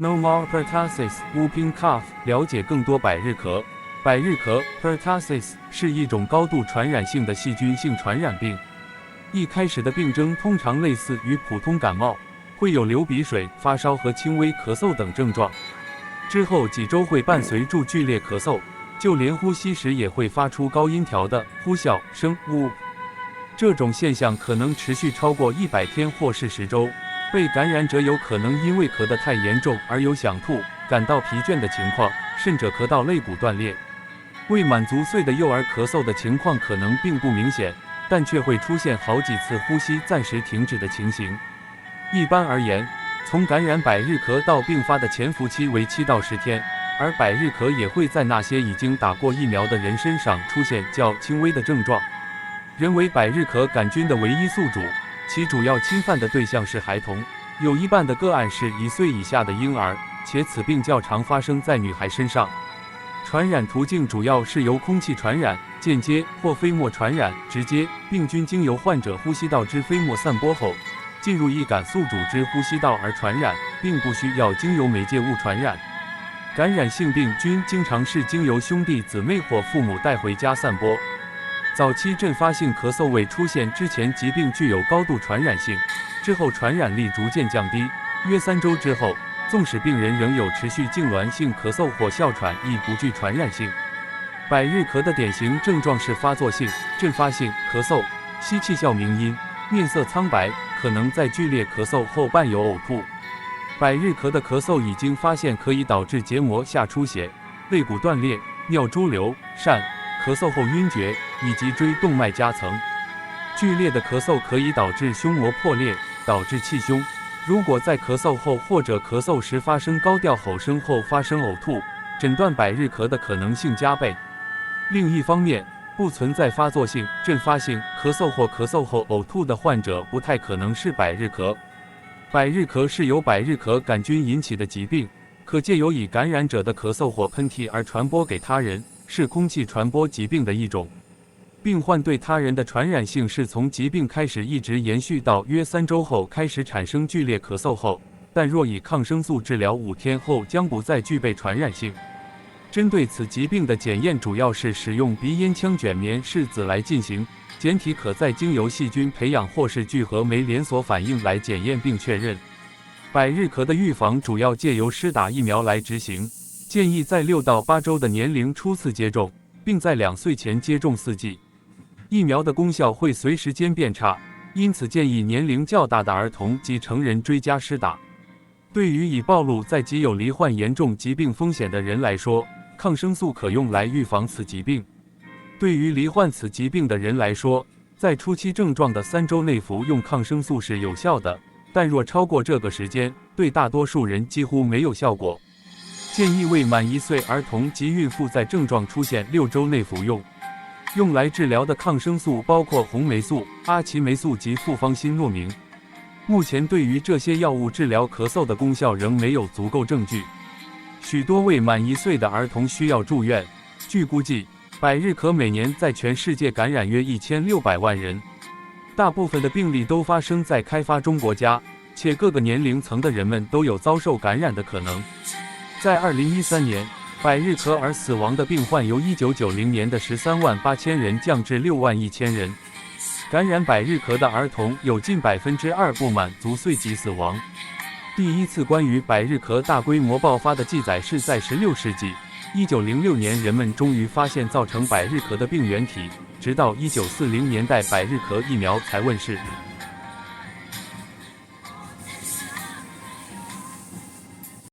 No more pertussis whooping cough。了解更多百日咳。百日咳 pertussis 是一种高度传染性的细菌性传染病。一开始的病征通常类似于普通感冒，会有流鼻水、发烧和轻微咳嗽等症状。之后几周会伴随住剧烈咳嗽，就连呼吸时也会发出高音调的呼啸声。这种现象可能持续超过100天或是10周。被感染者有可能因为咳得太严重而有想吐、感到疲倦的情况，甚至咳到肋骨断裂。未满足岁的幼儿咳嗽的情况可能并不明显，但却会出现好几次呼吸暂时停止的情形。一般而言，从感染百日咳到并发的潜伏期为7到10天，而百日咳也会在那些已经打过疫苗的人身上出现较轻微的症状。人为百日咳杆菌的唯一宿主，其主要侵犯的对象是孩童，有一半的个案是1岁以下的婴儿，且此病较常发生在女孩身上。传染途径主要是由空气传染、间接或飞沫传染、直接。病菌经由患者呼吸道之飞沫散播后，进入易感宿主之呼吸道而传染，并不需要经由媒介物传染。感染性病菌经常是经由兄弟姊妹或父母带回家散播。早期阵发性咳嗽未出现之前，疾病具有高度传染性，之后传染力逐渐降低，约3周之后，纵使病人仍有持续痉挛性咳嗽或哮喘，亦不具传染性。百日咳的典型症状是发作性、阵发性咳嗽，吸气效鸣音，面色苍白，可能在剧烈咳嗽后伴有呕吐。百日咳的咳嗽已经发现可以导致结膜下出血、肋骨断裂、尿潴留、疝。咳嗽后晕厥，以及椎动脉夹层。剧烈的咳嗽可以导致胸膜破裂，导致气胸。如果在咳嗽后或者咳嗽时发生高调吼声后发生呕吐，诊断百日咳的可能性加倍。另一方面，不存在发作性、阵发性咳嗽或咳嗽后呕吐的患者不太可能是百日咳。百日咳是由百日咳杆菌引起的疾病，可借由以感染者的咳嗽或喷嚏而传播给他人。是空气传播疾病的一种，病患对他人的传染性是从疾病开始一直延续到约3周后开始产生剧烈咳嗽后，但若以抗生素治疗5天后将不再具备传染性。针对此疾病的检验主要是使用鼻咽腔卷棉拭子来进行，检体可再经由细菌培养或是聚合酶连锁反应来检验并确认。百日咳的预防主要借由施打疫苗来执行。建议在6到8周的年龄初次接种，并在2岁前接种4剂。疫苗的功效会随时间变差，因此建议年龄较大的儿童及成人追加施打。对于已暴露在即有罹患严重疾病风险的人来说，抗生素可用来预防此疾病。对于罹患此疾病的人来说，在初期症状的3周内服用抗生素是有效的，但若超过这个时间，对大多数人几乎没有效果。建议未满1岁儿童及孕妇在症状出现6周内服用。用来治疗的抗生素包括红霉素、阿奇霉素及复方辛诺明。目前对于这些药物治疗咳嗽的功效仍没有足够证据。许多未满1岁的儿童需要住院。据估计，百日咳每年在全世界感染约1600万人，大部分的病例都发生在开发中国家，且各个年龄层的人们都有遭受感染的可能。在2013年，百日咳而死亡的病患由1990年的13万8千人降至6万1千人。感染百日咳的儿童有近2%不满足岁即死亡。第一次关于百日咳大规模爆发的记载是在16世纪，1906年人们终于发现造成百日咳的病原体，直到1940年代百日咳疫苗才问世。